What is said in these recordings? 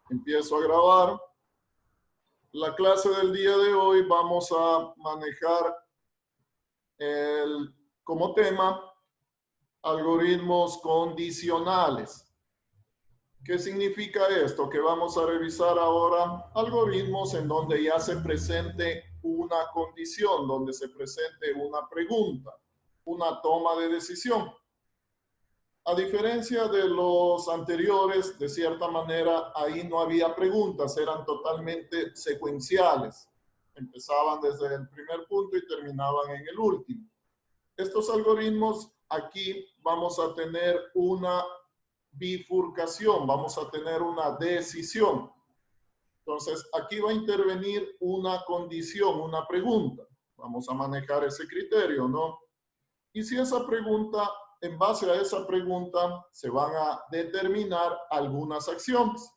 Empiezo a grabar. La clase del día de hoy vamos a manejar como tema algoritmos condicionales. ¿Qué significa esto? Que vamos a revisar ahora algoritmos en donde ya se presente una condición, donde se presente una pregunta, una toma de decisión. A diferencia de los anteriores, de cierta manera, ahí no había preguntas, eran totalmente secuenciales. Empezaban desde el primer punto y terminaban en el último. Estos algoritmos, aquí vamos a tener una bifurcación, vamos a tener una decisión. Entonces, aquí va a intervenir una condición, una pregunta. Vamos a manejar ese criterio, ¿no? Y si esa pregunta, en base a esa pregunta, se van a determinar algunas acciones.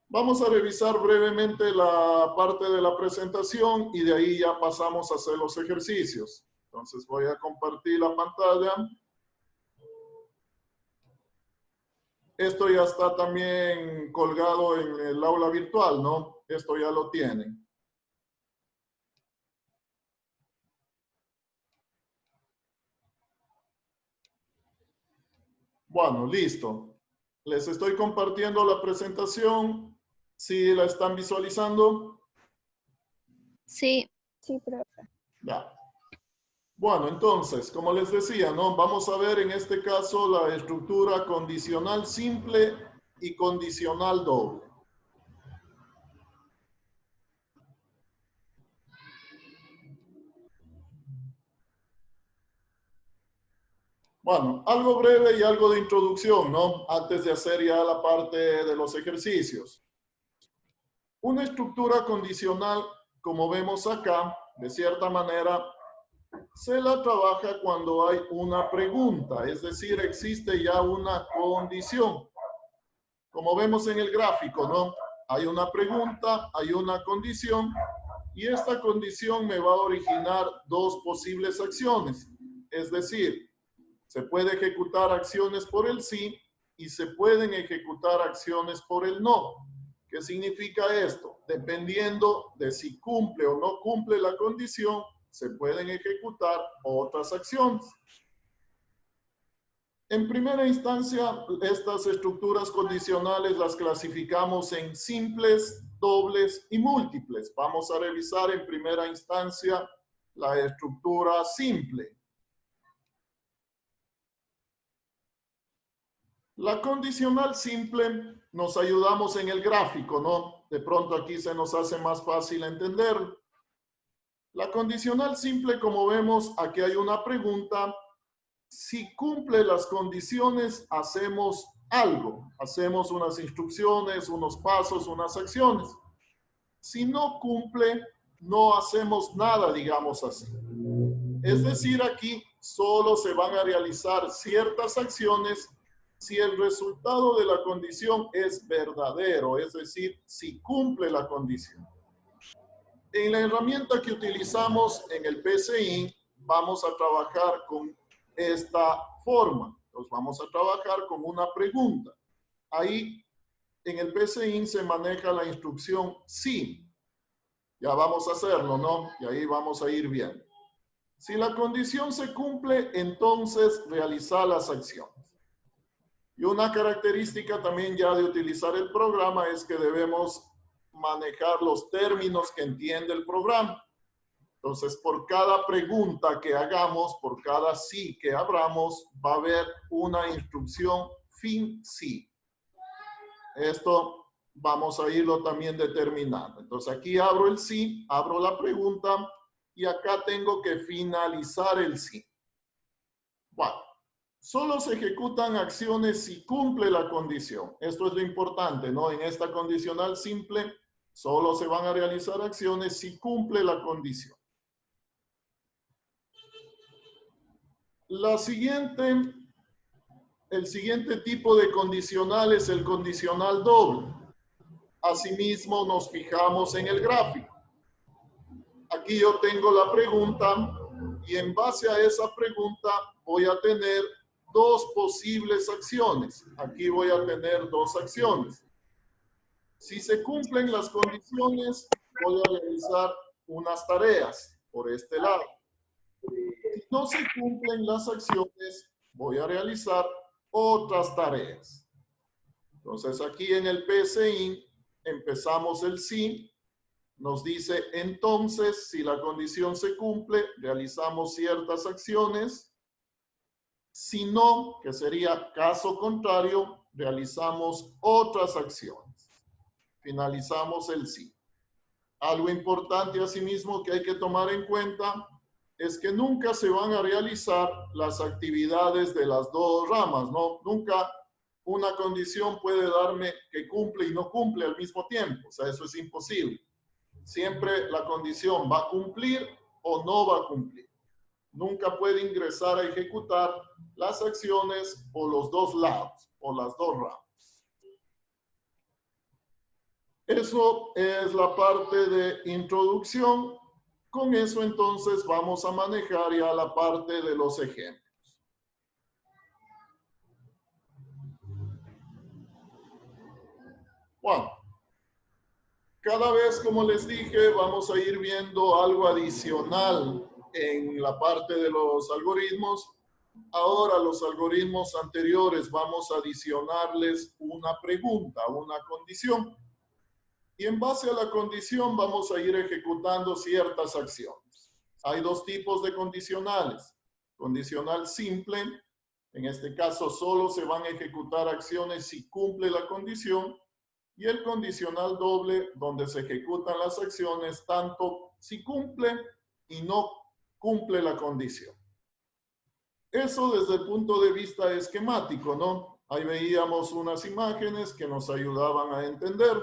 Vamos a revisar brevemente la parte de la presentación y de ahí ya pasamos a hacer los ejercicios. Entonces voy a compartir la pantalla. Esto ya está también colgado en el aula virtual, ¿no? Esto ya lo tienen. Bueno, listo. Les estoy compartiendo la presentación. ¿Sí la están visualizando? Sí, sí, profe. Ya. Bueno, entonces, como les decía, ¿no? Vamos a ver en este caso la estructura condicional simple y condicional doble. Bueno, algo breve y algo de introducción, ¿no? Antes de hacer ya la parte de los ejercicios. Una estructura condicional, como vemos acá, de cierta manera, se la trabaja cuando hay una pregunta, es decir, existe ya una condición. Como vemos en el gráfico, ¿no? Hay una pregunta, hay una condición, y esta condición me va a originar dos posibles acciones. Es decir, se puede ejecutar acciones por el sí y se pueden ejecutar acciones por el no. ¿Qué significa esto? Dependiendo de si cumple o no cumple la condición, se pueden ejecutar otras acciones. En primera instancia, estas estructuras condicionales las clasificamos en simples, dobles y múltiples. Vamos a revisar en primera instancia la estructura simple. La condicional simple nos ayudamos en el gráfico, ¿no? De pronto aquí se nos hace más fácil entender. La condicional simple, como vemos, aquí hay una pregunta. Si cumple las condiciones, hacemos algo. Hacemos unas instrucciones, unos pasos, unas acciones. Si no cumple, no hacemos nada, digamos así. Es decir, aquí solo se van a realizar ciertas acciones si el resultado de la condición es verdadero, es decir, si cumple la condición. En la herramienta que utilizamos en el PCI, vamos a trabajar con esta forma. Entonces vamos a trabajar con una pregunta. Ahí en el PCI se maneja la instrucción sí. Ya vamos a hacerlo, ¿no? Y ahí vamos a ir viendo. Si la condición se cumple, entonces realizar las acciones. Y una característica también ya de utilizar el programa es que debemos manejar los términos que entiende el programa. Entonces, por cada pregunta que hagamos, por cada sí que abramos, va a haber una instrucción fin sí. Esto vamos a irlo también determinando. Entonces, aquí abro el sí, abro la pregunta y acá tengo que finalizar el sí. Bueno, solo se ejecutan acciones si cumple la condición. Esto es lo importante, ¿no? En esta condicional simple, solo se van a realizar acciones si cumple la condición. El siguiente tipo de condicional es el condicional doble. Asimismo, nos fijamos en el gráfico. Aquí yo tengo la pregunta y en base a esa pregunta voy a tener dos posibles acciones. Aquí voy a tener dos acciones. Si se cumplen las condiciones, voy a realizar unas tareas por este lado. Si no se cumplen las acciones, voy a realizar otras tareas. Entonces, aquí en el PSI empezamos el sí. Nos dice, entonces, si la condición se cumple, realizamos ciertas acciones. Si no, que sería caso contrario, realizamos otras acciones. Finalizamos el sí. Algo importante asimismo que hay que tomar en cuenta es que nunca se van a realizar las actividades de las dos ramas, ¿no? Nunca una condición puede darme que cumple y no cumple al mismo tiempo. O sea, eso es imposible. Siempre la condición va a cumplir o no va a cumplir. Nunca puede ingresar a ejecutar las acciones por los dos lados, por las dos ramas. Eso es la parte de introducción. Con eso entonces vamos a manejar ya la parte de los ejemplos. Bueno, cada vez, como les dije, vamos a ir viendo algo adicional en la parte de los algoritmos. Ahora los algoritmos anteriores vamos a adicionarles una pregunta, una condición. Y en base a la condición vamos a ir ejecutando ciertas acciones. Hay dos tipos de condicionales. Condicional simple, en este caso solo se van a ejecutar acciones si cumple la condición. Y el condicional doble, donde se ejecutan las acciones tanto si cumple y no cumple la condición. Eso desde el punto de vista esquemático, ¿no? Ahí veíamos unas imágenes que nos ayudaban a entender.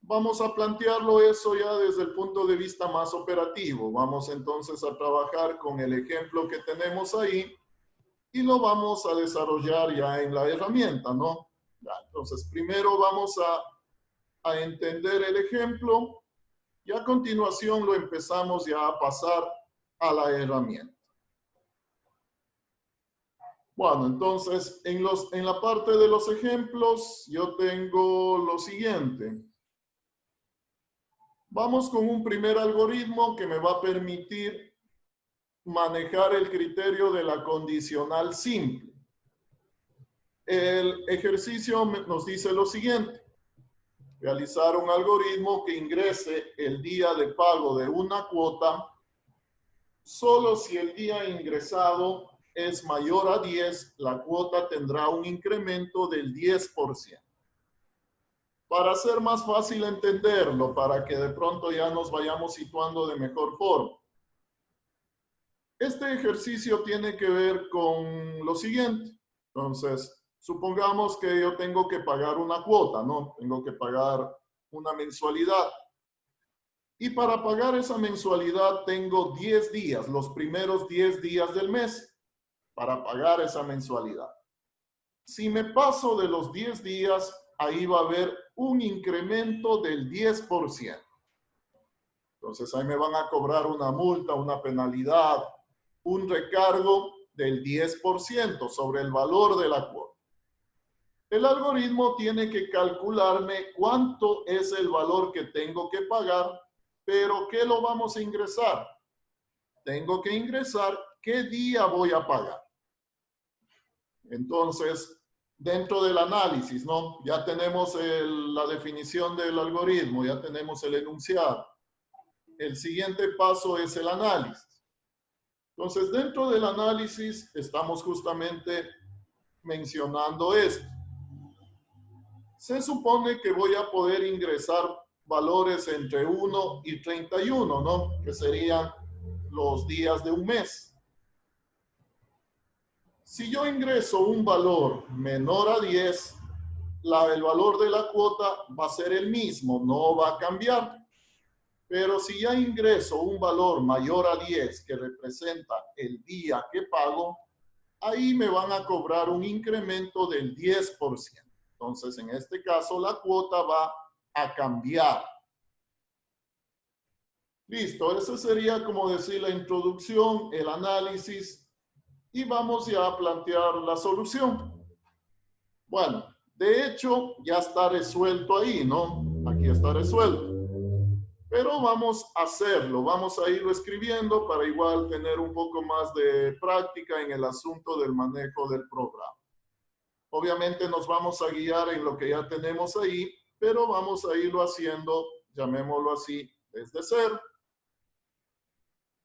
Vamos a plantearlo eso ya desde el punto de vista más operativo. Vamos entonces a trabajar con el ejemplo que tenemos ahí y lo vamos a desarrollar ya en la herramienta, ¿no? Ya, entonces, primero vamos a entender el ejemplo y a continuación lo empezamos ya a pasar a la herramienta. Bueno, entonces, en la parte de los ejemplos, yo tengo lo siguiente. Vamos con un primer algoritmo que me va a permitir manejar el criterio de la condicional simple. El ejercicio nos dice lo siguiente. Realizar un algoritmo que ingrese el día de pago de una cuota solo si el día ingresado es mayor a 10, la cuota tendrá un incremento del 10%. Para hacer más fácil entenderlo, para que de pronto ya nos vayamos situando de mejor forma. Este ejercicio tiene que ver con lo siguiente. Entonces, supongamos que yo tengo que pagar una cuota, ¿no? Tengo que pagar una mensualidad. Y para pagar esa mensualidad tengo 10 días, los primeros 10 días del mes, para pagar esa mensualidad. Si me paso de los 10 días, ahí va a haber un incremento del 10%. Entonces ahí me van a cobrar una multa, una penalidad, un recargo del 10% sobre el valor de la cuota. El algoritmo tiene que calcularme cuánto es el valor que tengo que pagar, pero ¿qué lo vamos a ingresar? Tengo que ingresar qué día voy a pagar. Entonces, dentro del análisis, ¿no? Ya tenemos la definición del algoritmo, ya tenemos el enunciado. El siguiente paso es el análisis. Entonces, dentro del análisis estamos justamente mencionando esto. Se supone que voy a poder ingresar valores entre 1 y 31, ¿no? Que serían los días de un mes. Si yo ingreso un valor menor a 10, el valor de la cuota va a ser el mismo, no va a cambiar. Pero si ya ingreso un valor mayor a 10, que representa el día que pago, ahí me van a cobrar un incremento del 10%. Entonces, en este caso, la cuota va a cambiar. Listo, esa sería como decir la introducción, el análisis, y vamos ya a plantear la solución. Bueno, De hecho, ya está resuelto ahí, ¿no? Aquí está resuelto. Pero vamos a hacerlo, vamos a irlo escribiendo para igual tener un poco más de práctica en el asunto del manejo del programa. Obviamente nos vamos a guiar en lo que ya tenemos ahí, pero vamos a irlo haciendo, llamémoslo así, desde cero.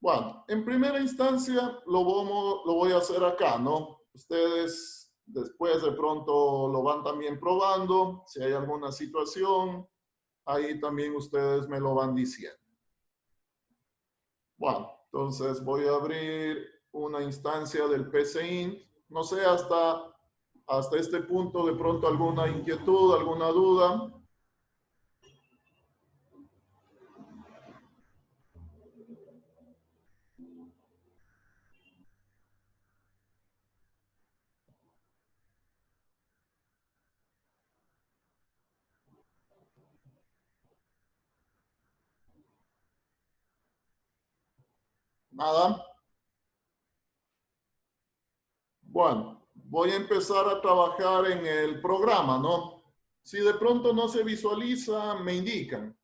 Bueno, en primera instancia lo voy a hacer acá, ¿no? Ustedes después de pronto lo van también probando. Si hay alguna situación, ahí también ustedes me lo van diciendo. Bueno, entonces voy a abrir una instancia del PCInt. No sé, hasta este punto de pronto alguna inquietud, alguna duda. Nada. Bueno, voy a empezar a trabajar en el programa, ¿no? Si de pronto no se visualiza, me indican.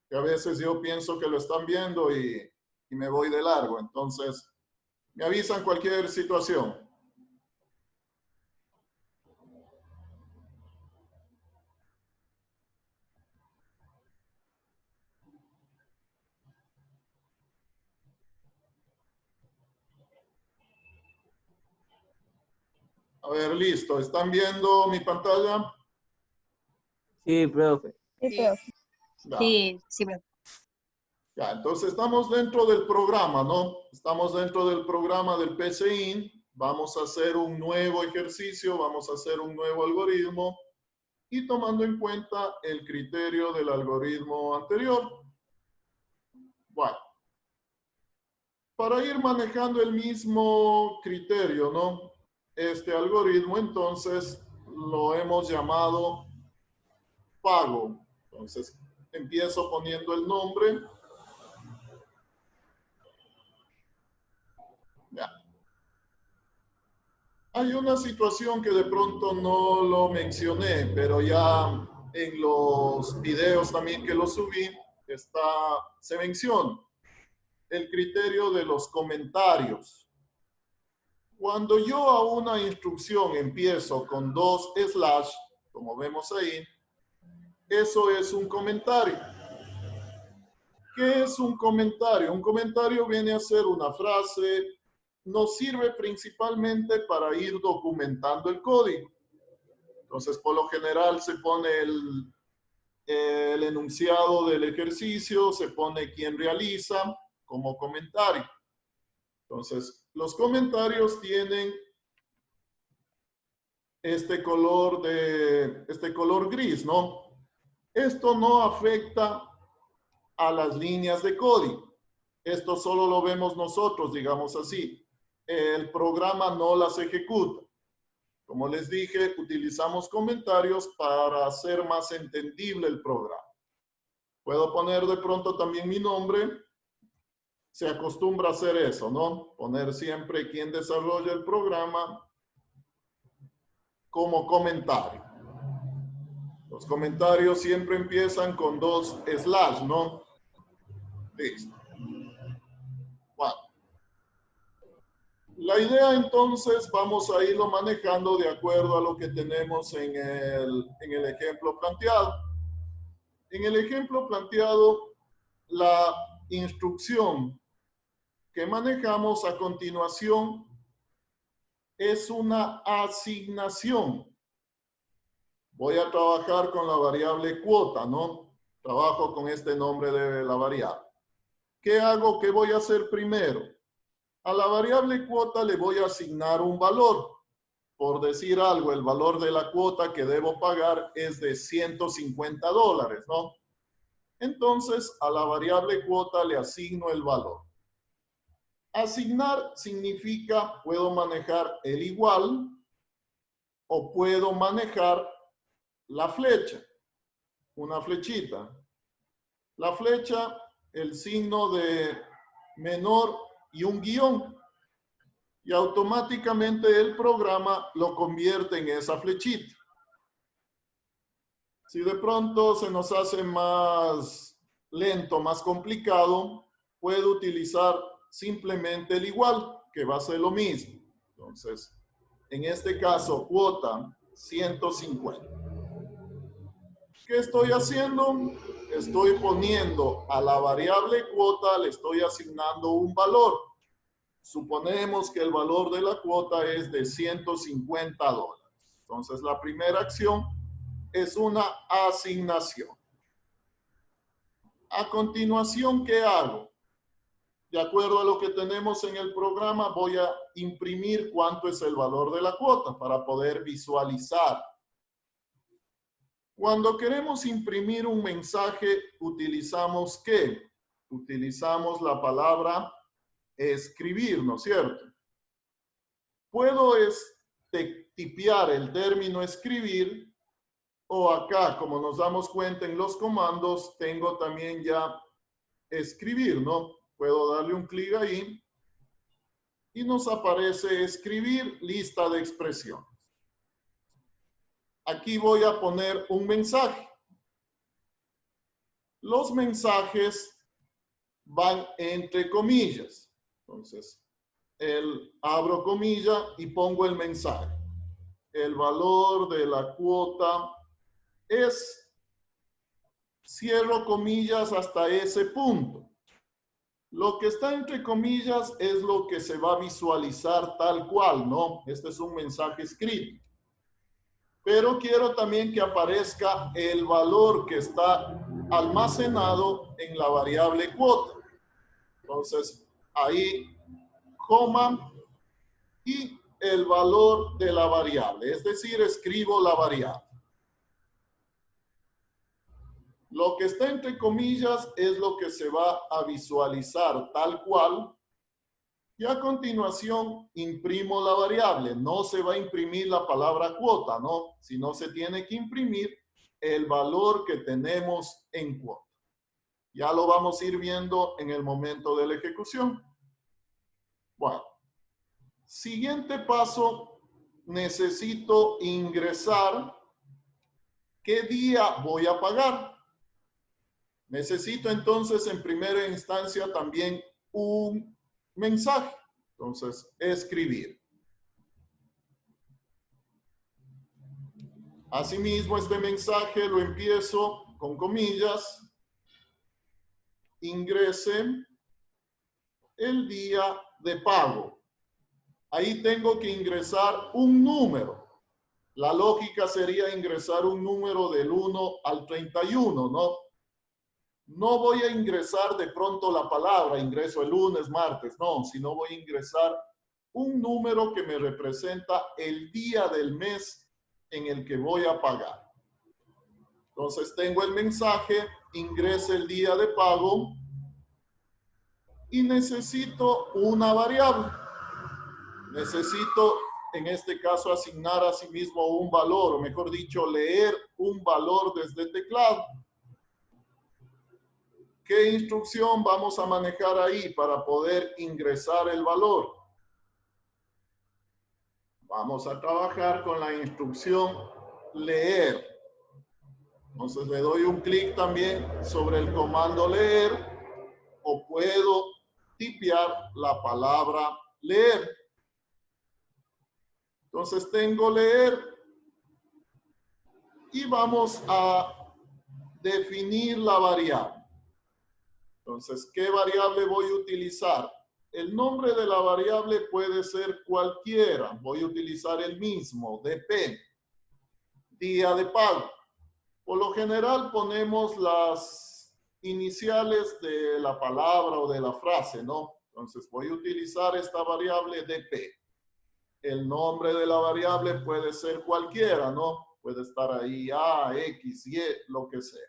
Que a veces yo pienso que lo están viendo y me voy de largo. Entonces, me avisan cualquier situación. A ver, listo. ¿Están viendo mi pantalla? Sí, profe. Sí, profe. Ya. Sí, profe. Ya, entonces estamos dentro del programa, ¿no? Estamos dentro del programa del PCInt. Vamos a hacer un nuevo ejercicio, vamos a hacer un nuevo algoritmo y tomando en cuenta el criterio del algoritmo anterior. Bueno, para ir manejando el mismo criterio, ¿no? Este algoritmo, entonces, lo hemos llamado pago. Entonces, empiezo poniendo el nombre. Ya. Hay una situación que de pronto no lo mencioné, pero ya en los videos también que lo subí, se menciona el criterio de los comentarios. Cuando yo a una instrucción empiezo con 2 slash, como vemos ahí, eso es un comentario. ¿Qué es un comentario? Un comentario viene a ser una frase, nos sirve principalmente para ir documentando el código. Entonces, por lo general se pone el enunciado del ejercicio, se pone quién realiza como comentario. Entonces, los comentarios tienen este color gris, ¿no? Esto no afecta a las líneas de código. Esto solo lo vemos nosotros, digamos así. El programa no las ejecuta. Como les dije, utilizamos comentarios para hacer más entendible el programa. Puedo poner de pronto también mi nombre. Se acostumbra a hacer eso, ¿no? Poner siempre quién desarrolla el programa como comentario. Los comentarios siempre empiezan con 2 slash, ¿no? Listo. Bueno. La idea entonces vamos a irlo manejando de acuerdo a lo que tenemos en el ejemplo planteado. En el ejemplo planteado, la instrucción que manejamos a continuación es una asignación. Voy a trabajar con la variable cuota, ¿no? Trabajo con este nombre de la variable. ¿Qué hago? ¿Qué voy a hacer primero? A la variable cuota le voy a asignar un valor. Por decir algo, el valor de la cuota que debo pagar es de $150, ¿no? Entonces, a la variable cuota le asigno el valor. Asignar significa puedo manejar el igual o puedo manejar la flecha, una flechita. La flecha, el signo de menor y un guión. Y automáticamente el programa lo convierte en esa flechita. Si de pronto se nos hace más lento, más complicado, puedo utilizar simplemente el igual, que va a ser lo mismo. Entonces, en este caso, cuota 150. ¿Qué estoy haciendo? Estoy poniendo a la variable cuota, le estoy asignando un valor. Suponemos que el valor de la cuota es de $150. Entonces, la primera acción es una asignación. A continuación, ¿qué hago? De acuerdo a lo que tenemos en el programa, voy a imprimir cuánto es el valor de la cuota para poder visualizar. Cuando queremos imprimir un mensaje, utilizamos ¿qué? Utilizamos la palabra escribir, ¿no es cierto? Puedo tipear el término escribir, o acá, como nos damos cuenta en los comandos, tengo también ya escribir, ¿no? Puedo darle un clic ahí y nos aparece escribir lista de expresiones. Aquí voy a poner un mensaje. Los mensajes van entre comillas. Entonces, abro comilla y pongo el mensaje. El valor de la cuota es, cierro comillas hasta ese punto. Lo que está entre comillas es lo que se va a visualizar tal cual, ¿no? Este es un mensaje escrito. Pero quiero también que aparezca el valor que está almacenado en la variable cuota. Entonces, ahí, coma y el valor de la variable. Es decir, escribo la variable. Lo que está entre comillas es lo que se va a visualizar tal cual. Y a continuación imprimo la variable. No se va a imprimir la palabra cuota, ¿no? Sino se tiene que imprimir el valor que tenemos en cuota. Ya lo vamos a ir viendo en el momento de la ejecución. Bueno, siguiente paso, necesito ingresar qué día voy a pagar. Necesito entonces en primera instancia también un mensaje. Entonces, escribir. Asimismo, este mensaje lo empiezo con comillas. Ingrese el día de pago. Ahí tengo que ingresar un número. La lógica sería ingresar un número del 1 al 31, ¿no? No voy a ingresar de pronto la palabra, ingreso el lunes, martes, no, sino voy a ingresar un número que me representa el día del mes en el que voy a pagar. Entonces tengo el mensaje, ingrese el día de pago y necesito una variable. Necesito, en este caso, asignar a sí mismo un valor, o mejor dicho, leer un valor desde el teclado. ¿Qué instrucción vamos a manejar ahí para poder ingresar el valor? Vamos a trabajar con la instrucción leer. Entonces le doy un clic también sobre el comando leer o puedo tipear la palabra leer. Entonces tengo leer y vamos a definir la variable. Entonces, ¿qué variable voy a utilizar? El nombre de la variable puede ser cualquiera. Voy a utilizar el mismo, DP, día de pago. Por lo general ponemos las iniciales de la palabra o de la frase, ¿no? Entonces voy a utilizar esta variable DP. El nombre de la variable puede ser cualquiera, ¿no? Puede estar ahí A, X, Y, lo que sea.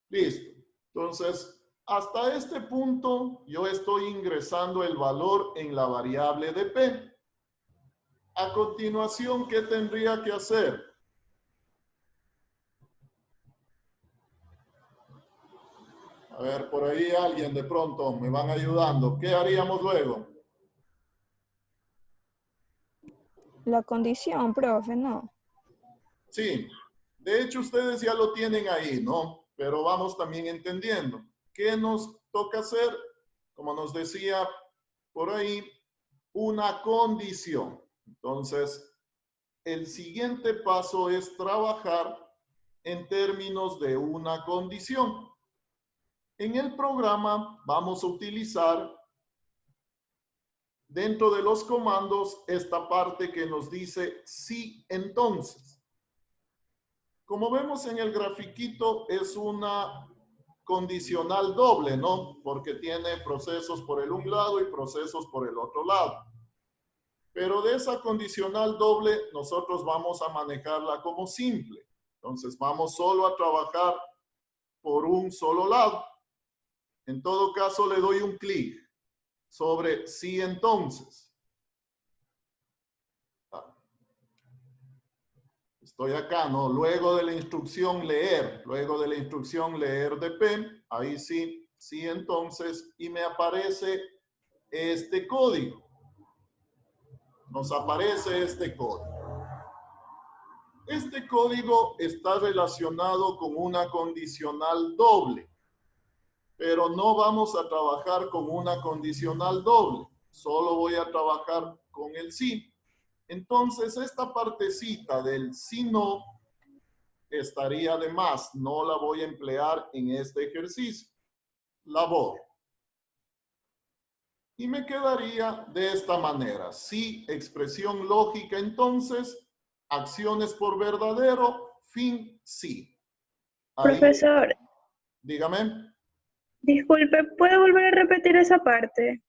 Listo. Entonces, hasta este punto yo estoy ingresando el valor en la variable DP. A continuación, ¿qué tendría que hacer? A ver, por ahí alguien de pronto me van ayudando. ¿Qué haríamos luego? La condición, profe, no. Sí, de hecho ustedes ya lo tienen ahí, ¿no? Pero vamos también entendiendo. ¿Qué nos toca hacer? Como nos decía por ahí, una condición. Entonces, el siguiente paso es trabajar en términos de una condición. En el programa vamos a utilizar dentro de los comandos esta parte que nos dice sí, entonces. Como vemos en el grafiquito, es una condicional doble, ¿no? Porque tiene procesos por el un lado y procesos por el otro lado. Pero de esa condicional doble, nosotros vamos a manejarla como simple. Entonces, vamos solo a trabajar por un solo lado. En todo caso, le doy un clic sobre sí, entonces. Estoy acá, ¿no? Luego de la instrucción leer, de P, ahí sí, sí, entonces, y me aparece este código. Nos aparece este código. Este código está relacionado con una condicional doble, pero no vamos a trabajar con una condicional doble. Solo voy a trabajar con el sí. Entonces, esta partecita del sí no estaría de más. No la voy a emplear en este ejercicio. La borro. Y me quedaría de esta manera. Sí, expresión lógica, entonces, acciones por verdadero, fin, sí. Ahí, Profesor, dígame. disculpe, ¿puede volver a repetir esa parte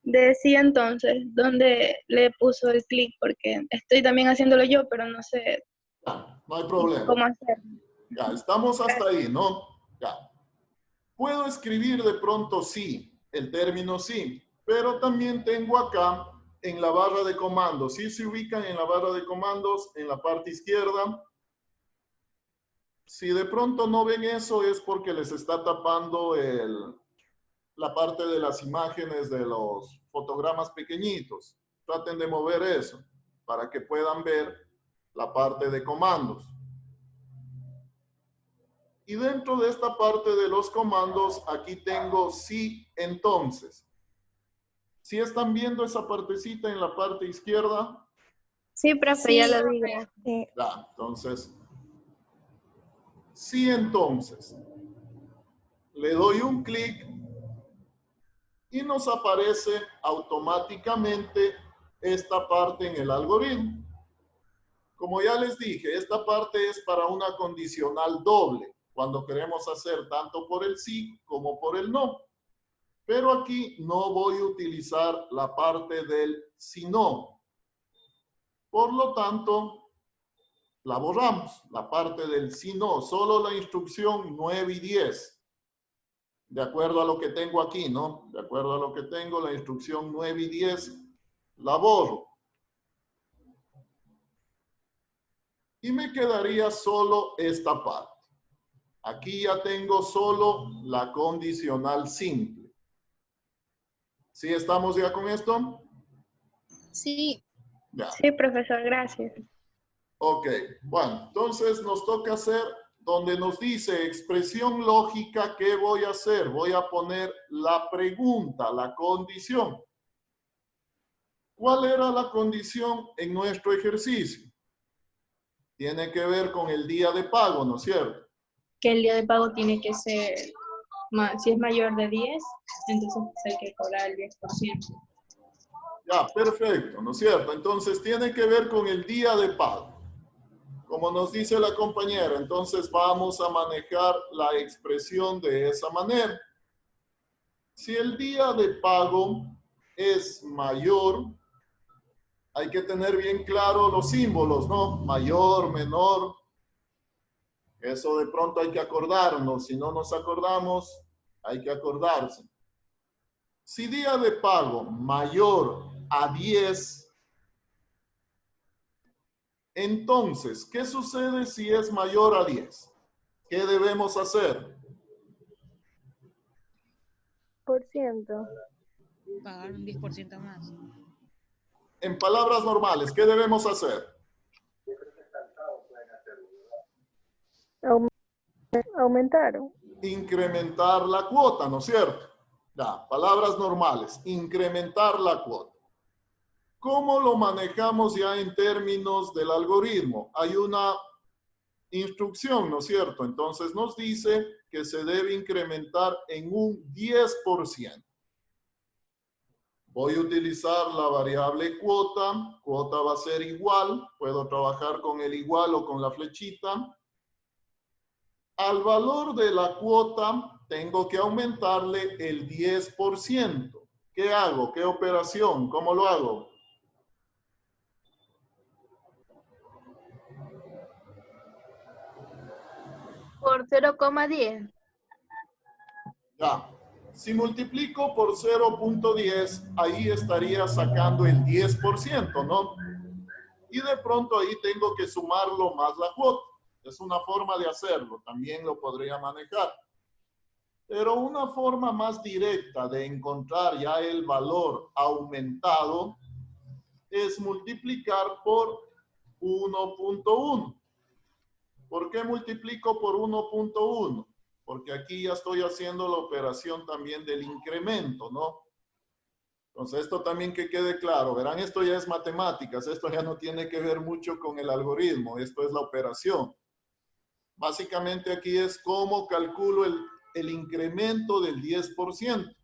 de sí entonces, donde le puso el clic? Porque estoy también haciéndolo yo, pero no sé Ya, no hay problema. cómo hacerlo. Ya, estamos hasta ahí, ¿no? Ya. Puedo escribir de pronto sí, el término sí, pero también tengo acá en la barra de comandos. Si se ubican en la barra de comandos, en la parte izquierda. Si de pronto no ven eso es porque les está tapando la parte de las imágenes de los fotogramas pequeñitos. Traten de mover eso para que puedan ver la parte de comandos. Y dentro de esta parte de los comandos, aquí tengo sí, entonces. ¿Sí están viendo esa partecita en la parte izquierda? Sí, profe, ya lo digo. Ya, entonces, sí, entonces. Le doy un clic y nos aparece automáticamente esta parte en el algoritmo. Como ya les dije, esta parte es para una condicional doble, cuando queremos hacer tanto por el sí como por el no. Pero aquí no voy a utilizar la parte del si no. Por lo tanto, la borramos, la parte del si no, solo la instrucción 9 y 10. De acuerdo a lo que tengo aquí, ¿no? De acuerdo a lo que tengo, la instrucción 9 y 10 la borro. Y me quedaría solo esta parte. Aquí ya tengo solo la condicional simple. ¿Sí estamos ya con esto? Sí, Ya. Sí, profesor, gracias. Ok. Bueno, entonces nos toca hacer donde nos dice expresión lógica, ¿qué voy a hacer? Voy a poner la pregunta, la condición. ¿Cuál era la condición en nuestro ejercicio? Tiene que ver con el día de pago, ¿no es cierto? Que el día de pago tiene que ser, si es mayor de 10, entonces hay que cobrar el 10%. Ya, perfecto, ¿no es cierto? Entonces tiene que ver con el día de pago. Como nos dice la compañera, entonces vamos a manejar la expresión de esa manera. Si el día de pago es mayor, hay que tener bien claro los símbolos, ¿no? Mayor, menor. Eso de pronto hay que acordarnos. Si no nos acordamos, hay que acordarse. Si día de pago mayor a 10, entonces, ¿qué sucede si es mayor a 10? ¿Qué debemos hacer? Por ciento. Pagar un 10% más. En palabras normales, ¿qué debemos hacer? Aumentaron. Incrementar la cuota, ¿no es cierto? Ya, palabras normales, incrementar la cuota. ¿Cómo lo manejamos ya en términos del algoritmo? Hay una instrucción, ¿no es cierto? Entonces nos dice que se debe incrementar en un 10%. Voy a utilizar la variable cuota. Cuota va a ser igual. Puedo trabajar con el igual o con la flechita. Al valor de la cuota tengo que aumentarle el 10%. ¿Qué hago? ¿Qué operación? ¿Cómo lo hago? Por 0,10. Ya. Si multiplico por 0.10, ahí estaría sacando el 10%, ¿no? Y de pronto ahí tengo que sumarlo más la cuota. Es una forma de hacerlo. También lo podría manejar. Pero una forma más directa de encontrar ya el valor aumentado es multiplicar por 1.1. ¿Por qué multiplico por 1.1? Porque aquí ya estoy haciendo la operación también del incremento, ¿no? Entonces, esto también que quede claro. Verán, esto ya es matemáticas. Esto ya no tiene que ver mucho con el algoritmo. Esto es la operación. Básicamente aquí es cómo calculo el incremento del 10%.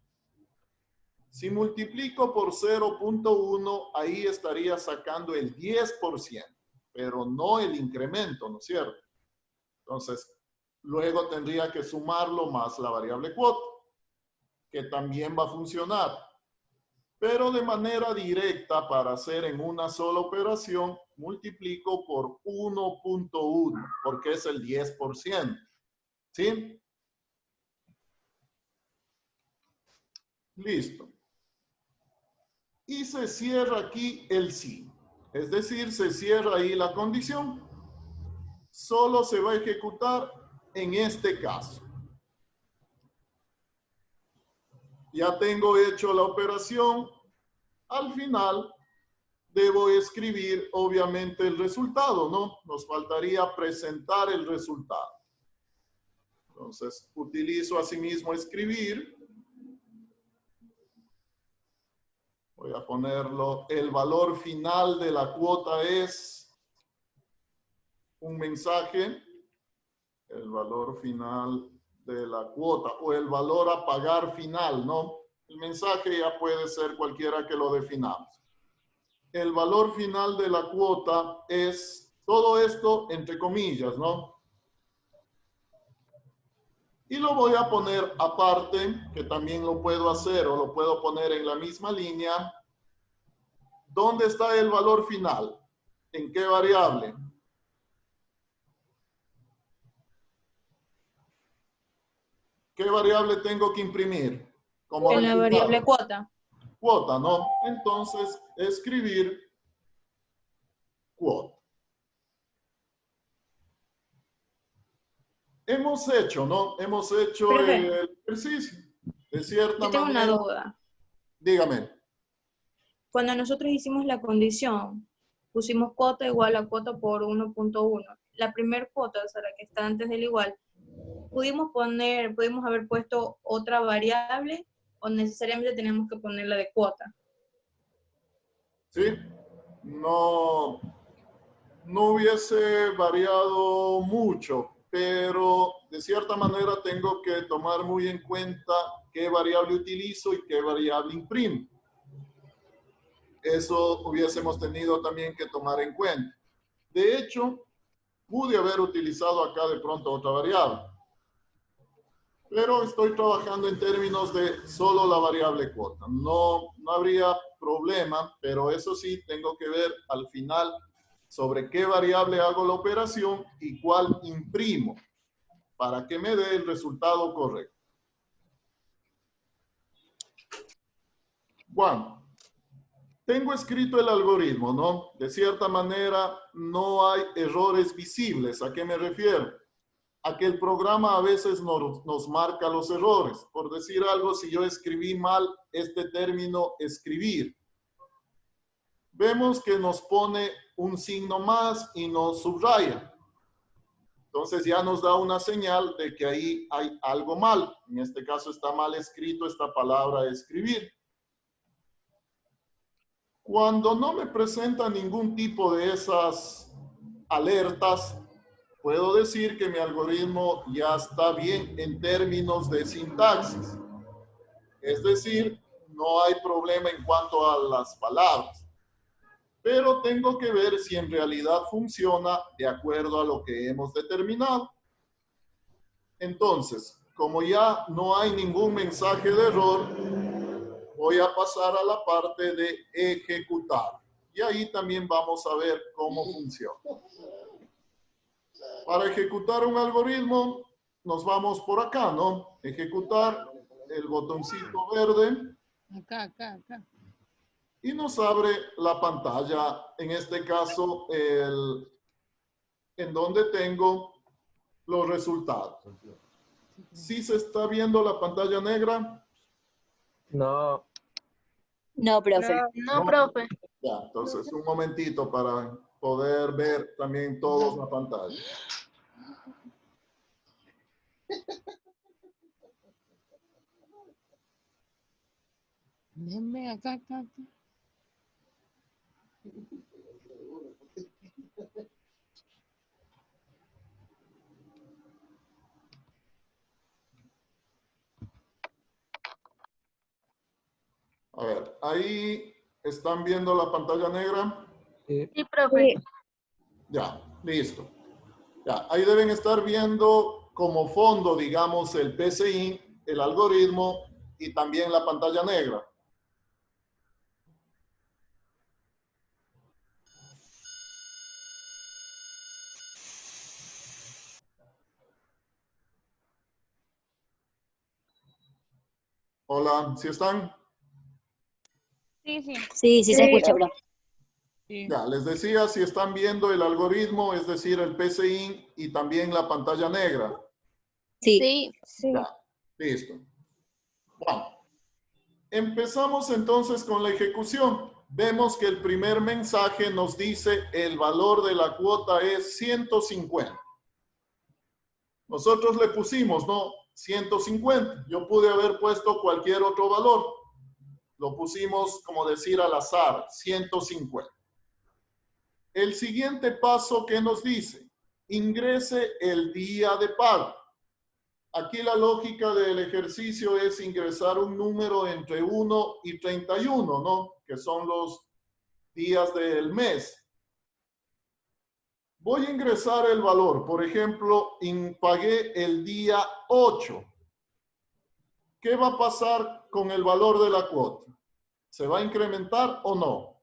Si multiplico por 0.1, ahí estaría sacando el 10%, pero no el incremento, ¿no es cierto? Entonces, luego tendría que sumarlo más la variable cuota, que también va a funcionar. Pero de manera directa, para hacer en una sola operación, multiplico por 1.1, porque es el 10%. ¿Sí? Listo. Y se cierra aquí el sí. Es decir, se cierra ahí la condición. Solo se va a ejecutar en este caso. Ya tengo hecho la operación. Al final, debo escribir, obviamente, el resultado, ¿no? Nos faltaría presentar el resultado. Entonces, utilizo asimismo escribir. Voy a ponerlo. El valor final de la cuota es un mensaje. El valor final de la cuota o el valor a pagar final, ¿no? El mensaje ya puede ser cualquiera que lo definamos. El valor final de la cuota es todo esto entre comillas, ¿no? Y lo voy a poner aparte, que también lo puedo hacer o lo puedo poner en la misma línea. ¿Dónde está el valor final? ¿En qué variable? ¿Qué variable tengo que imprimir? Como En la resultado. variable cuota. Cuota, ¿no? Entonces, escribir cuota. Hemos hecho, ¿no? Hemos hecho Profe, el ejercicio. De cierta yo tengo una manera. duda. Dígame. Cuando nosotros hicimos la condición, pusimos cuota igual a cuota por 1.1. La primera cuota, o sea, la que está antes del igual, pudimos haber puesto otra variable o necesariamente tenemos que ponerla de cuota. ¿Sí? No hubiese variado mucho, pero de cierta manera tengo que tomar muy en cuenta qué variable utilizo y qué variable imprimo. Eso hubiésemos tenido también que tomar en cuenta. De hecho, pude haber utilizado acá de pronto otra variable, pero estoy trabajando en términos de solo la variable cuota. No habría problema, pero eso sí, tengo que ver al final sobre qué variable hago la operación y cuál imprimo para que me dé el resultado correcto. Bueno, tengo escrito el algoritmo, ¿no? De cierta manera, no hay errores visibles. ¿A qué me refiero? A que el programa a veces nos marca los errores. Por decir algo, si yo escribí mal este término escribir, vemos que nos pone un signo más y nos subraya. Entonces ya nos da una señal de que ahí hay algo mal. En este caso está mal escrito esta palabra escribir. Cuando no me presenta ningún tipo de esas alertas, puedo decir que mi algoritmo ya está bien en términos de sintaxis. Es decir, no hay problema en cuanto a las palabras. Pero tengo que ver si en realidad funciona de acuerdo a lo que hemos determinado. Entonces, como ya no hay ningún mensaje de error, voy a pasar a la parte de ejecutar. Y ahí también vamos a ver cómo funciona. Para ejecutar un algoritmo, nos vamos por acá, ¿no? Ejecutar, el botoncito verde. Acá. Y nos abre la pantalla, en este caso, en donde tengo los resultados. ¿Sí se está viendo la pantalla negra? No. No, profe. No, profe. Ya, entonces un momentito para poder ver también todos la pantalla. Déjenme acá. A ver, ahí están viendo la pantalla negra. Sí. Sí, profe. Ya, listo. Ya, ahí deben estar viendo como fondo, digamos, el PCI, el algoritmo y también la pantalla negra. Hola, ¿sí están? Sí. Sí, sí se escucha, profe. Sí. Ya, les decía si están viendo el algoritmo, es decir, el PCI y también la pantalla negra. Sí. Sí. Ya, listo. Bueno, empezamos entonces con la ejecución. Vemos que el primer mensaje nos dice el valor de la cuota es 150. Nosotros le pusimos, ¿no? 150. Yo pude haber puesto cualquier otro valor. Lo pusimos, como decir, al azar, 150. El siguiente paso que nos dice, ingrese el día de pago. Aquí la lógica del ejercicio es ingresar un número entre 1 y 31, ¿no? Que son los días del mes. Voy a ingresar el valor. Por ejemplo, pagué el día 8. ¿Qué va a pasar con el valor de la cuota? ¿Se va a incrementar o no?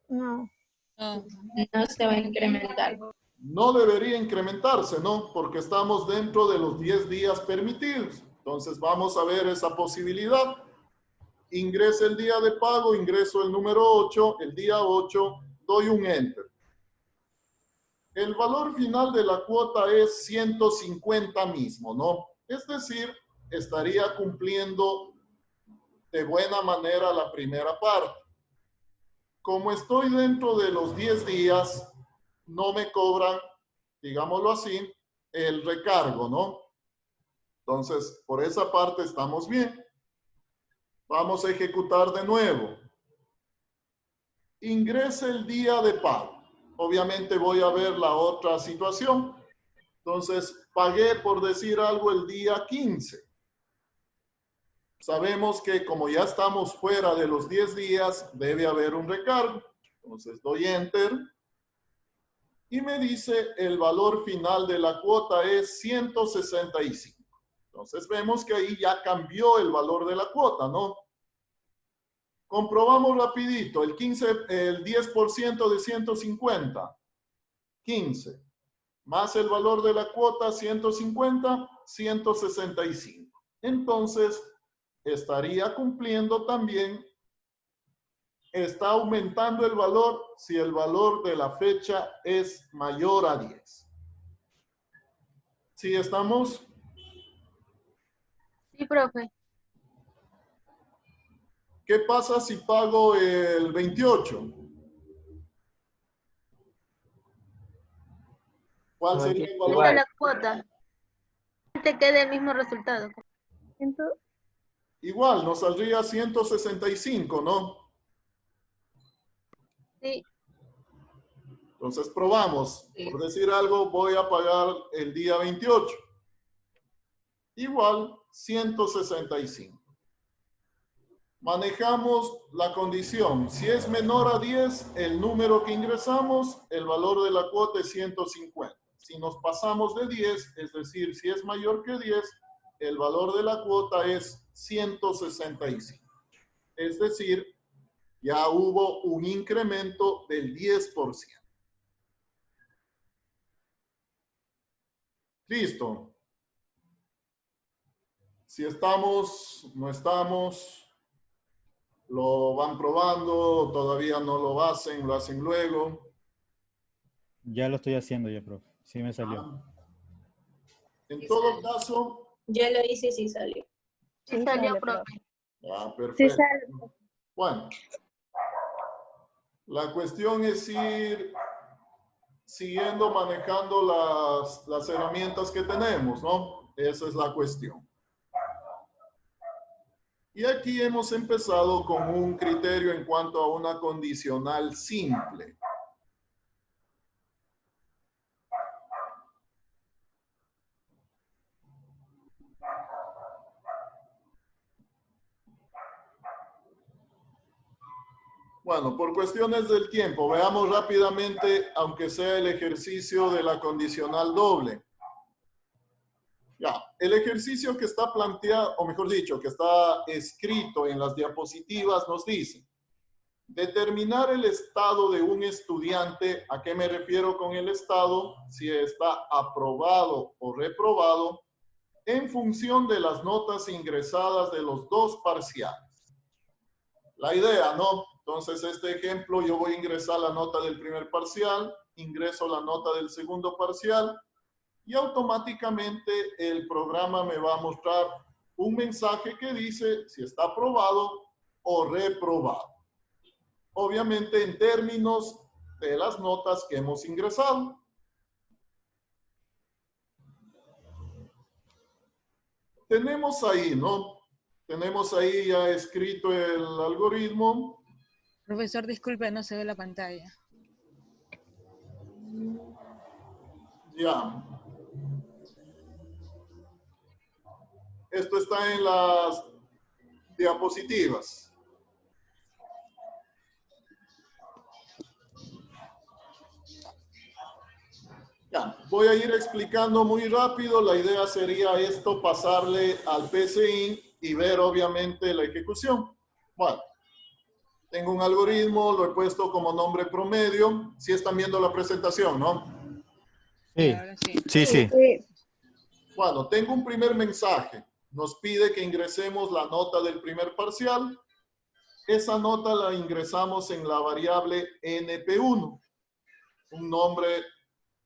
No. No. No se va a incrementar. No debería incrementarse, ¿no? Porque estamos dentro de los 10 días permitidos. Entonces vamos a ver esa posibilidad. Ingreso el día de pago, ingreso el número 8, el día 8, doy un enter. El valor final de la cuota es 150 mismo, ¿no? Es decir, estaría cumpliendo de buena manera la primera parte. Como estoy dentro de los 10 días, no me cobran, digámoslo así, el recargo, ¿no? Entonces, por esa parte estamos bien. Vamos a ejecutar de nuevo. Ingrese el día de pago. Obviamente voy a ver la otra situación. Entonces, pagué, por decir algo, el día 15. Sabemos que como ya estamos fuera de los 10 días, debe haber un recargo. Entonces, doy enter. Y me dice el valor final de la cuota es 165. Entonces, vemos que ahí ya cambió el valor de la cuota, ¿no? Comprobamos rapidito, el 10% de 150, 15, más el valor de la cuota 150, 165. Entonces, estaría cumpliendo también, está aumentando el valor si el valor de la fecha es mayor a 10. ¿Sí estamos? Sí, profe. ¿Qué pasa si pago el 28? ¿Cuál No, sería el valor? igual. la cuota. Te quede el mismo resultado. Igual, nos saldría 165, ¿no? Sí, Entonces probamos. Sí. Por decir algo, voy a pagar el día 28. Igual, 165. Manejamos la condición. Si es menor a 10, el número que ingresamos, el valor de la cuota es 150. Si nos pasamos de 10, es decir, si es mayor que 10, el valor de la cuota es 165. Es decir, ya hubo un incremento del 10%. Listo. Si estamos, no estamos, lo van probando, todavía no lo hacen luego. Ya lo estoy haciendo ya, profe. Sí me salió. En todo caso, Yo lo hice y sí salió. sí salió, profe. perfecto. Bueno, la cuestión es ir siguiendo manejando las herramientas que tenemos, ¿no? Esa es la cuestión. Y aquí hemos empezado con un criterio en cuanto a una condicional simple. Bueno, por cuestiones del tiempo, veamos rápidamente, aunque sea el ejercicio de la condicional doble. Ya, el ejercicio que está planteado, o mejor dicho, que está escrito en las diapositivas nos dice, determinar el estado de un estudiante, ¿a qué me refiero con el estado? Si está aprobado o reprobado, en función de las notas ingresadas de los dos parciales. La idea, ¿no? Entonces, este ejemplo, yo voy a ingresar la nota del primer parcial, ingreso la nota del segundo parcial y automáticamente el programa me va a mostrar un mensaje que dice si está aprobado o reprobado. Obviamente en términos de las notas que hemos ingresado. Tenemos ahí, ¿no? Tenemos ahí ya escrito el algoritmo. Profesor, disculpe, no se ve la pantalla. Ya. Esto está en las diapositivas. Ya, voy a ir explicando muy rápido. La idea sería esto, pasarle al PCI y ver obviamente la ejecución. Bueno, tengo un algoritmo, lo he puesto como nombre promedio. Si están viendo la presentación, ¿no? Sí, Ahora sí. sí. Bueno, tengo un primer mensaje. Nos pide que ingresemos la nota del primer parcial. Esa nota la ingresamos en la variable NP1. Un nombre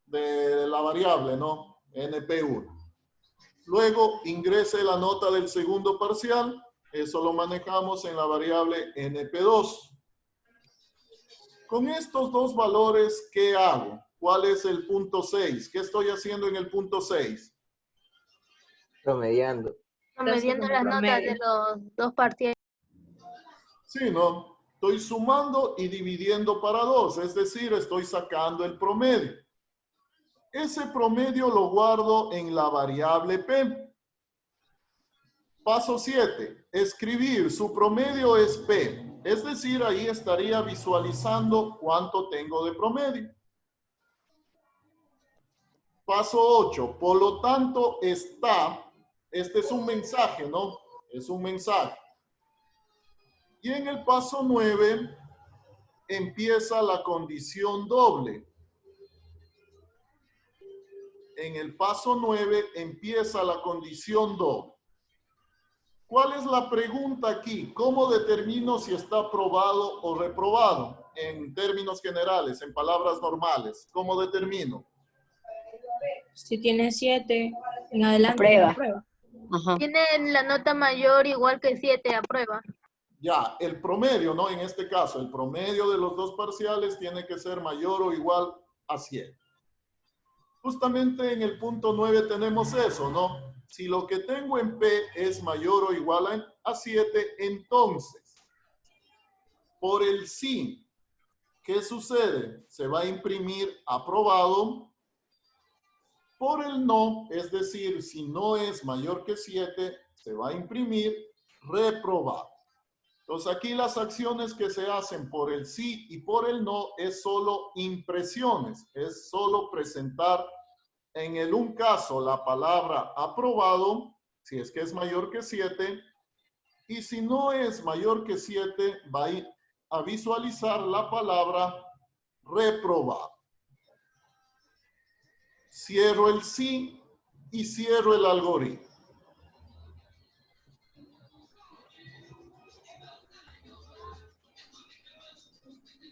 de la variable, ¿no? NP1. Luego ingrese la nota del segundo parcial. Eso lo manejamos en la variable NP2. Con estos dos valores, ¿qué hago? ¿Cuál es el punto 6? ¿Qué estoy haciendo en el punto 6? Promediando. Promediando las notas de los dos parciales. Sí, ¿no? Estoy sumando y dividiendo para 2, es decir, estoy sacando el promedio. Ese promedio lo guardo en la variable P. Paso 7, escribir. Su promedio es P. Es decir, ahí estaría visualizando cuánto tengo de promedio. Paso 8, por lo tanto está, este es un mensaje, ¿no? Es un mensaje. Y en el paso 9 empieza la condición doble. En el paso 9 empieza la condición doble. ¿Cuál es la pregunta aquí? ¿Cómo determino si está aprobado o reprobado? En términos generales, en palabras normales, ¿cómo determino? Si tiene 7, en adelante Aprueba. aprueba. Ajá. Tiene la nota mayor igual que 7, aprueba. Ya, el promedio, ¿no? En este caso, el promedio de los dos parciales tiene que ser mayor o igual a 100. Justamente en el punto 9 tenemos eso, ¿no? Si lo que tengo en P es mayor o igual a 7, entonces, por el sí, ¿qué sucede? Se va a imprimir aprobado. Por el no, es decir, si no es mayor que 7, se va a imprimir reprobado. Entonces aquí las acciones que se hacen por el sí y por el no es solo impresiones, es solo presentar en el un caso la palabra aprobado, si es que es mayor que 7, y si no es mayor que 7, va a ir a visualizar la palabra reprobado. Cierro el sí y cierro el algoritmo.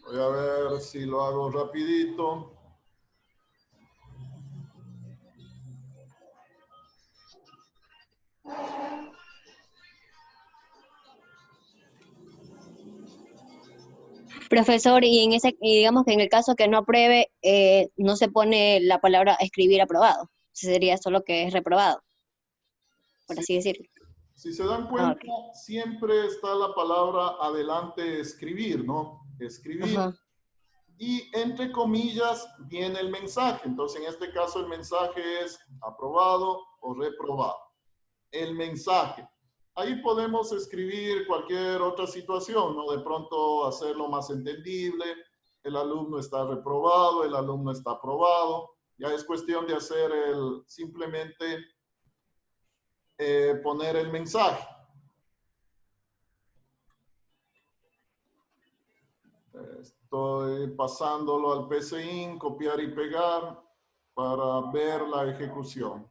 Voy a ver si lo hago rapidito. Profesor, y digamos que en el caso que no apruebe, no se pone la palabra escribir aprobado. Sería solo que es reprobado, por así decirlo. Si se dan cuenta, Ok. siempre está la palabra adelante escribir, ¿no? Escribir. Ajá. Y entre comillas viene el mensaje. Entonces, en este caso, el mensaje es aprobado o reprobado. El mensaje. Ahí podemos escribir cualquier otra situación, ¿no? De pronto hacerlo más entendible. El alumno está reprobado, el alumno está aprobado. Ya es cuestión de hacer simplemente poner el mensaje. Estoy pasándolo al PCIN, copiar y pegar para ver la ejecución.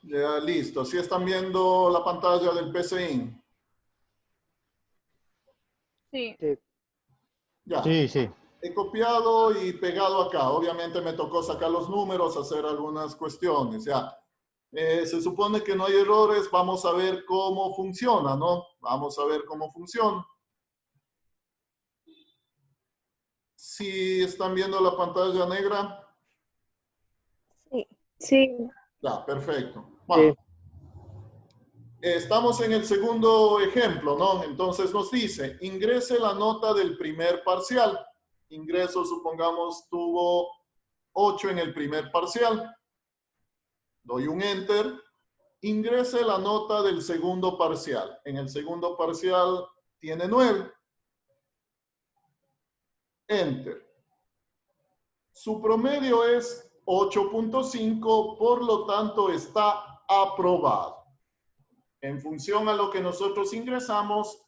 Ya listo. ¿Sí están viendo la pantalla del PCIN? Sí. Ya. Sí, sí. He copiado y pegado acá. Obviamente me tocó sacar los números, hacer algunas cuestiones. Ya. Se supone que no hay errores. Vamos a ver cómo funciona, ¿no? Vamos a ver cómo funciona. ¿Sí están viendo la pantalla negra? Sí. Ya, perfecto. Bueno. Estamos en el segundo ejemplo, ¿no? Entonces nos dice, ingrese la nota del primer parcial. Ingreso, supongamos, tuvo 8 en el primer parcial. Doy un enter. Ingrese la nota del segundo parcial. En el segundo parcial tiene 9. Enter. Su promedio es 8.5, por lo tanto está aprobado. En función a lo que nosotros ingresamos,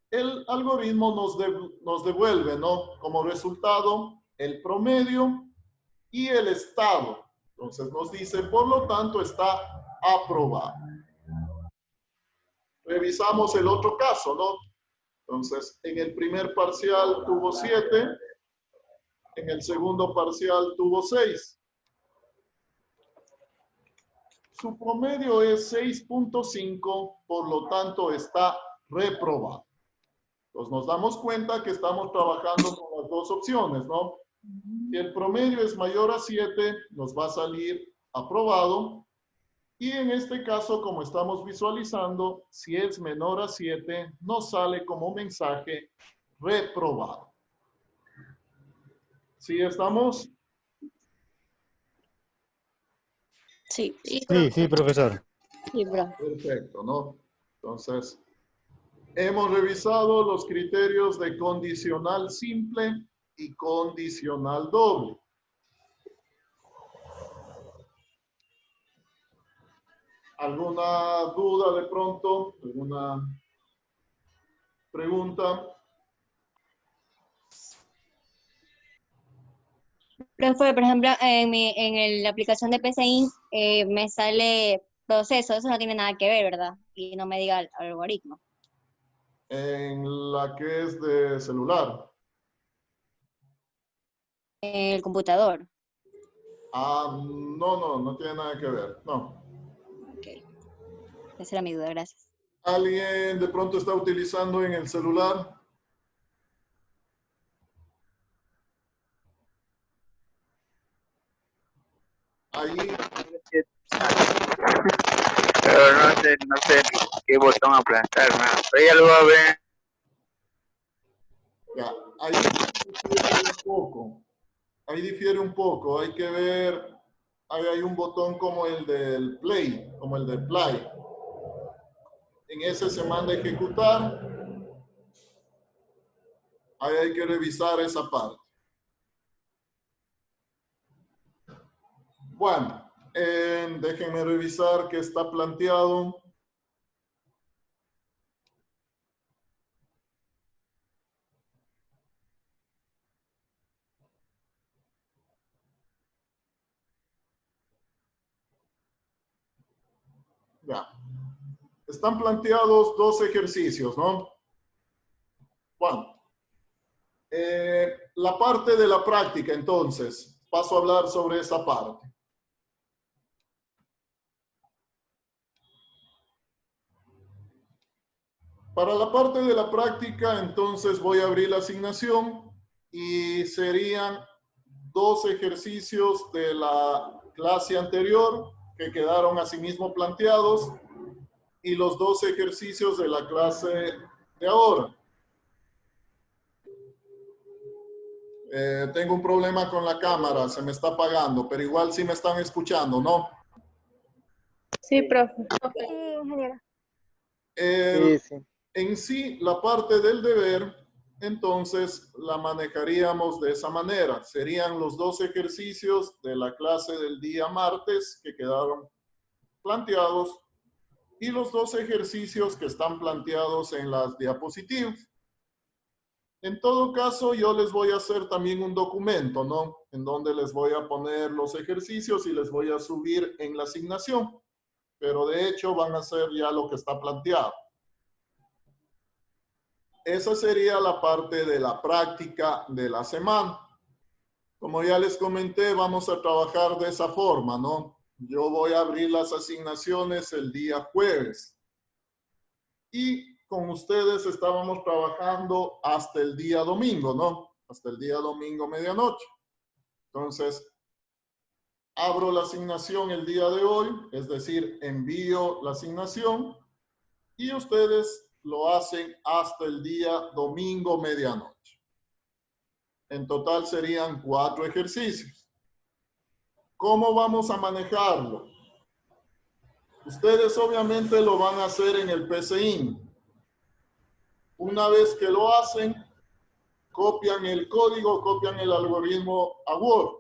el algoritmo nos devuelve, ¿no? Como resultado, el promedio y el estado. Entonces nos dice, por lo tanto, está aprobado. Revisamos el otro caso, ¿no? Entonces, en el primer parcial tuvo 7, en el segundo parcial tuvo 6. Su promedio es 6.5, por lo tanto está reprobado. Entonces nos damos cuenta que estamos trabajando con las dos opciones, ¿no? Si el promedio es mayor a 7, nos va a salir aprobado. Y en este caso, como estamos visualizando, si es menor a 7, nos sale como mensaje reprobado. ¿Sí estamos? Sí. Sí, profesor. Sí, bro. Perfecto, ¿no? Entonces, hemos revisado los criterios de condicional simple y condicional doble. ¿Alguna duda de pronto? ¿Alguna pregunta? Profe, por ejemplo, la aplicación de PCI me sale proceso, eso no tiene nada que ver, ¿verdad? Y no me diga el algoritmo. En la que es de celular. El computador. Ah, no tiene nada que ver. No. Ok. Esa era mi duda, gracias. ¿Alguien de pronto está utilizando en el celular? Ahí, Pero no sé qué botón aplastar, hermano. Pero ya lo va a ver. ya, ahí difiere un poco. Ahí difiere un poco. Hay que ver, ahí hay un botón como el del play, como el del play. En ese se manda a ejecutar. Ahí hay que revisar esa parte. Bueno, déjenme revisar qué está planteado. Ya. Están planteados dos ejercicios, ¿no? Bueno, la parte de la práctica, entonces, paso a hablar sobre esa parte. Para la parte de la práctica, entonces voy a abrir la asignación y serían dos ejercicios de la clase anterior que quedaron asimismo planteados y los dos ejercicios de la clase de ahora. Tengo un problema con la cámara, se me está apagando, pero igual sí me están escuchando, ¿no? Sí, profe. Sí, ingeniero. Sí. En sí, la parte del deber, entonces la manejaríamos de esa manera. Serían los dos ejercicios de la clase del día martes que quedaron planteados y los dos ejercicios que están planteados en las diapositivas. En todo caso, yo les voy a hacer también un documento, ¿no? En donde les voy a poner los ejercicios y les voy a subir en la asignación. Pero de hecho van a ser ya lo que está planteado. Esa sería la parte de la práctica de la semana. Como ya les comenté, vamos a trabajar de esa forma, ¿no? Yo voy a abrir las asignaciones el día jueves. Y con ustedes estábamos trabajando hasta el día domingo, ¿no? Hasta el día domingo medianoche. Entonces, abro la asignación el día de hoy, es decir, envío la asignación y ustedes lo hacen hasta el día domingo medianoche. En total serían 4 ejercicios. ¿Cómo vamos a manejarlo? Ustedes obviamente lo van a hacer en el PCI. Una vez que lo hacen, copian el código, copian el algoritmo a Word.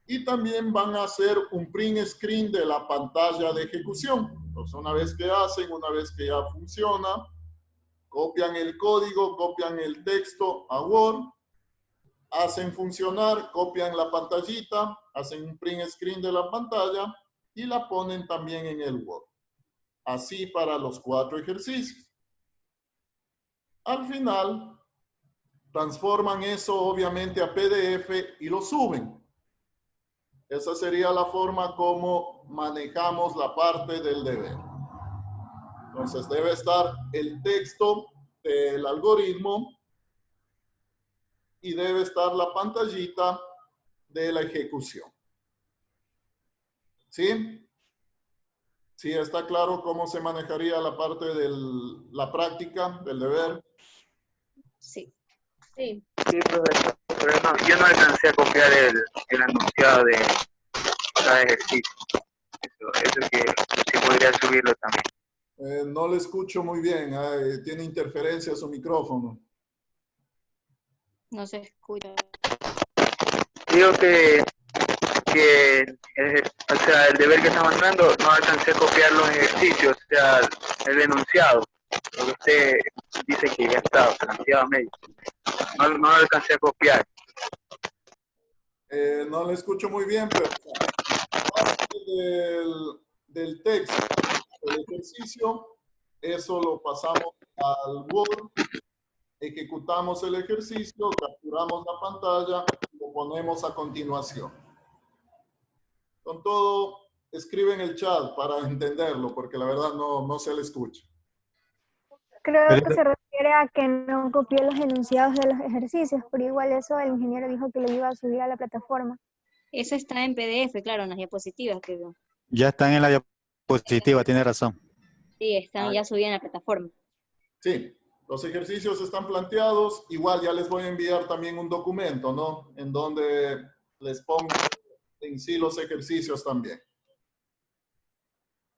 Y también van a hacer un print screen de la pantalla de ejecución. Entonces, una vez que hacen, una vez que ya funciona, copian el código, copian el texto a Word, hacen funcionar, copian la pantallita, hacen un print screen de la pantalla y la ponen también en el Word. Así para los 4 ejercicios. Al final, transforman eso obviamente a PDF y lo suben. Esa sería la forma como manejamos la parte del deber. Entonces debe estar el texto del algoritmo y debe estar la pantallita de la ejecución. ¿Sí? ¿Sí está claro cómo se manejaría la parte de la práctica del deber? Sí. Sí. Sí, profesor. Pero no, yo no alcancé a copiar el enunciado de cada ejercicio. Eso que podría subirlo también. No le escucho muy bien. Tiene interferencia su micrófono. No se escucha. Digo que o sea, el deber que está mandando no alcancé a copiar los ejercicios, o sea, el enunciado. Lo que usted dice que ya está planteado a medio. No lo alcancé a copiar. No le escucho muy bien, pero parte del texto, del ejercicio, eso lo pasamos al Word, ejecutamos el ejercicio, capturamos la pantalla y lo ponemos a continuación. Con todo, escribe en el chat para entenderlo, porque la verdad no se le escucha. Creo que se refiere a que no copié los enunciados de los ejercicios, pero igual eso el ingeniero dijo que lo iba a subir a la plataforma. Eso está en PDF, claro, en las diapositivas, creo. Ya están en la diapositiva, tiene razón. Sí, están ya subidas en la plataforma. Sí, los ejercicios están planteados. Igual ya les voy a enviar también un documento, ¿no? En donde les pongo en sí los ejercicios también.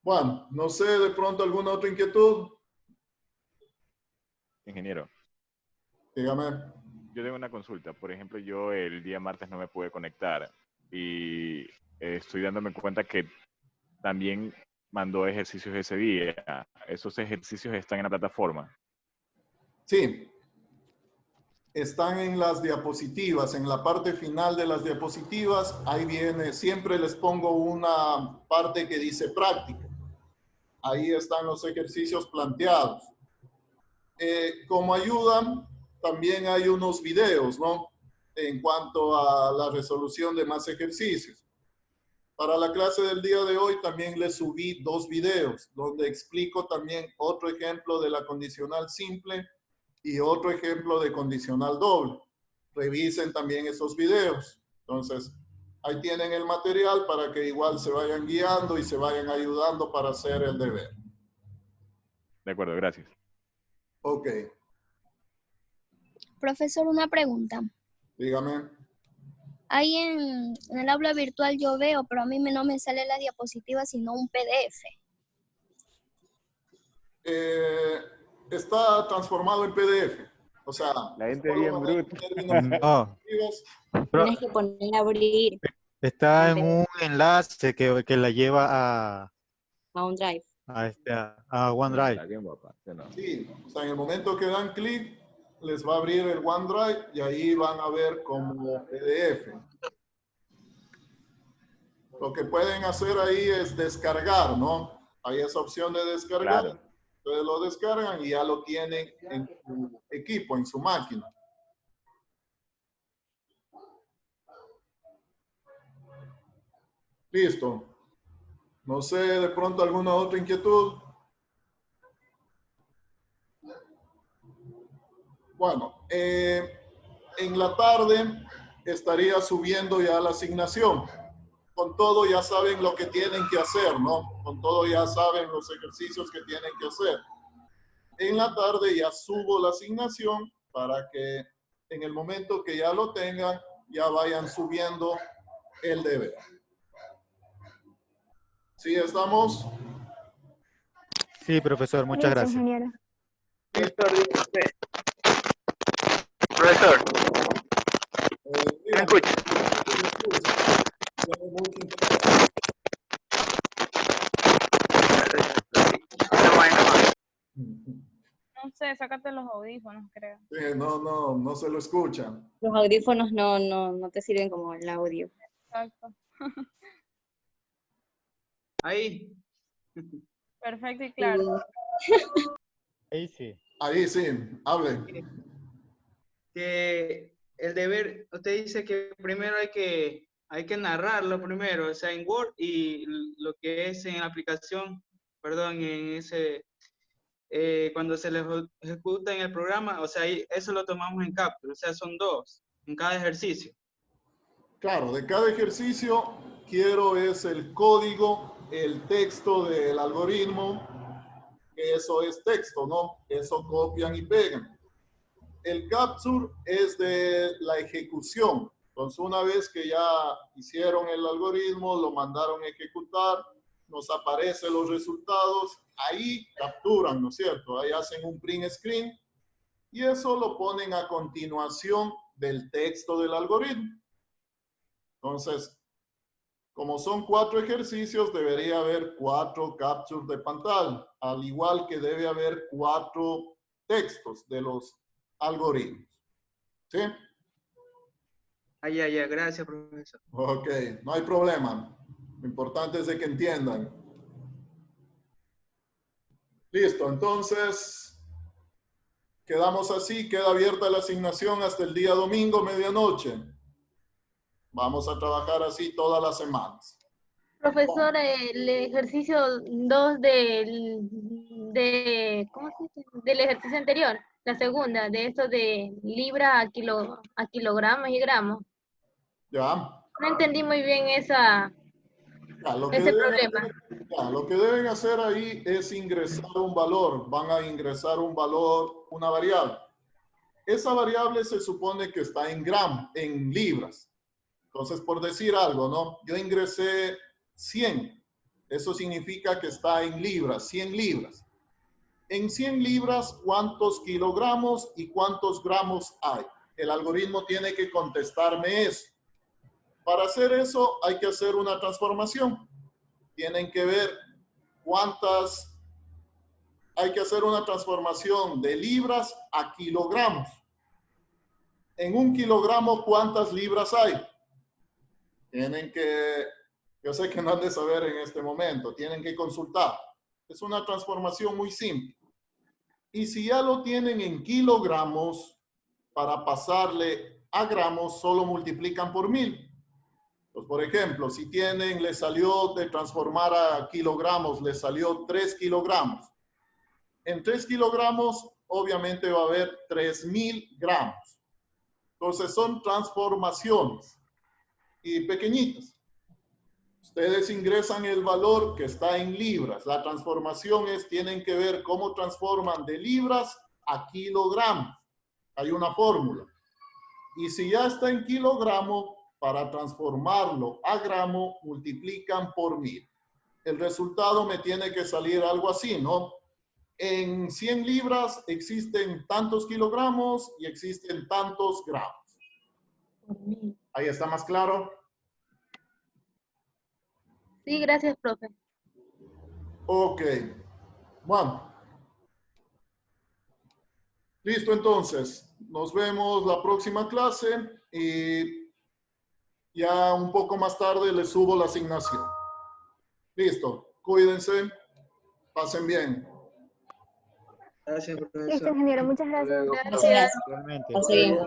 Bueno, no sé, de pronto alguna otra inquietud. Ingeniero. Dígame. Yo tengo una consulta. Por ejemplo, yo el día martes no me pude conectar y estoy dándome cuenta que también mandó ejercicios ese día. ¿Esos ejercicios están en la plataforma? Sí. Están en las diapositivas, en la parte final de las diapositivas. Ahí viene, siempre les pongo una parte que dice práctica. Ahí están los ejercicios planteados. Como ayuda, también hay unos videos, ¿no? En cuanto a la resolución de más ejercicios. Para la clase del día de hoy también les subí 2 videos, donde explico también otro ejemplo de la condicional simple y otro ejemplo de condicional doble. Revisen también esos videos. Entonces, ahí tienen el material para que igual se vayan guiando y se vayan ayudando para hacer el deber. De acuerdo, gracias. Ok. Profesor, una pregunta. Dígame. Ahí en el aula virtual yo veo, pero a mí no me sale la diapositiva, sino un PDF. Está transformado en PDF. O sea, la gente bien bruta. No. Tienes que poner a abrir. Está en un enlace que la lleva a OneDrive. A OneDrive. Sí, o sea, en el momento que dan clic, les va a abrir el OneDrive y ahí van a ver como PDF. Lo que pueden hacer ahí es descargar, ¿no? Hay esa opción de descargar. Claro. Ustedes lo descargan y ya lo tienen en su equipo, en su máquina. Listo. No sé, de pronto alguna otra inquietud. Bueno, en la tarde estaría subiendo ya la asignación. Con todo ya saben lo que tienen que hacer, ¿no? Con todo ya saben los ejercicios que tienen que hacer. En la tarde ya subo la asignación para que en el momento que ya lo tengan, ya vayan subiendo el deber. ¿Sí estamos? Sí, profesor, muchas gracias. Ingeniero. Profesor, ¿me escucha? No sé, sácate los audífonos, creo. No se lo escuchan. Los audífonos no te sirven como el audio. Exacto. Ahí. Perfecto y claro. Ahí sí. Ahí sí, hable. Que el deber, usted dice que primero hay que narrarlo primero, o sea, en Word y lo que es en la aplicación, perdón, en ese, cuando se les ejecuta en el programa, o sea, eso lo tomamos en Capture, o sea, son 2 en cada ejercicio. Claro, de cada ejercicio quiero es el código, el texto del algoritmo, que eso es texto, ¿no? Eso copian y pegan. El capture es de la ejecución. Entonces, una vez que ya hicieron el algoritmo, lo mandaron a ejecutar, nos aparecen los resultados, ahí capturan, ¿no es cierto? Ahí hacen un print screen y eso lo ponen a continuación del texto del algoritmo. Entonces, como son 4 ejercicios, debería haber 4 captures de pantalla, al igual que debe haber 4 textos de los algoritmos. ¿Sí? ya, gracias, profesor. Ok, no hay problema. Lo importante es de que entiendan. Listo, entonces quedamos así, queda abierta la asignación hasta el día domingo, medianoche. Vamos a trabajar así todas las semanas. Profesor, el ejercicio 2 ¿cómo se dice? Del ejercicio anterior, la segunda, de esto de libra a kilogramos y gramos. ¿Ya? No entendí muy bien ese problema. Lo que deben hacer ahí es ingresar un valor. Van a ingresar un valor, una variable. Esa variable se supone que está en gramos, en libras. Entonces, por decir algo, ¿no? Yo ingresé 100. Eso significa que está en libras, 100 libras. En 100 libras, ¿cuántos kilogramos y cuántos gramos hay? El algoritmo tiene que contestarme eso. Para hacer eso hay que hacer una transformación. Tienen que ver hay que hacer una transformación de libras a kilogramos. En un kilogramo, ¿cuántas libras hay? Yo sé que no han de saber en este momento, tienen que consultar. Es una transformación muy simple. Y si ya lo tienen en kilogramos, para pasarle a gramos, solo multiplican por 1000. Pues, por ejemplo, si le salió de transformar a kilogramos, le salió 3 kilogramos. En 3 kilogramos, obviamente va a haber 3000 gramos. Entonces, son transformaciones y pequeñitas. Ustedes ingresan el valor que está en libras. La transformación tienen que ver cómo transforman de libras a kilogramos. Hay una fórmula. Y si ya está en kilogramo, para transformarlo a gramo, multiplican por 1000. El resultado me tiene que salir algo así, ¿no? En 100 libras existen tantos kilogramos y existen tantos gramos. ¿Ahí está más claro? Sí, gracias, profe. Ok. Bueno. Listo, entonces. Nos vemos la próxima clase y ya un poco más tarde les subo la asignación. Listo. Cuídense. Pasen bien. Gracias, profesor. Listo, ingeniero, muchas gracias. Gracias. Igualmente. Así bien.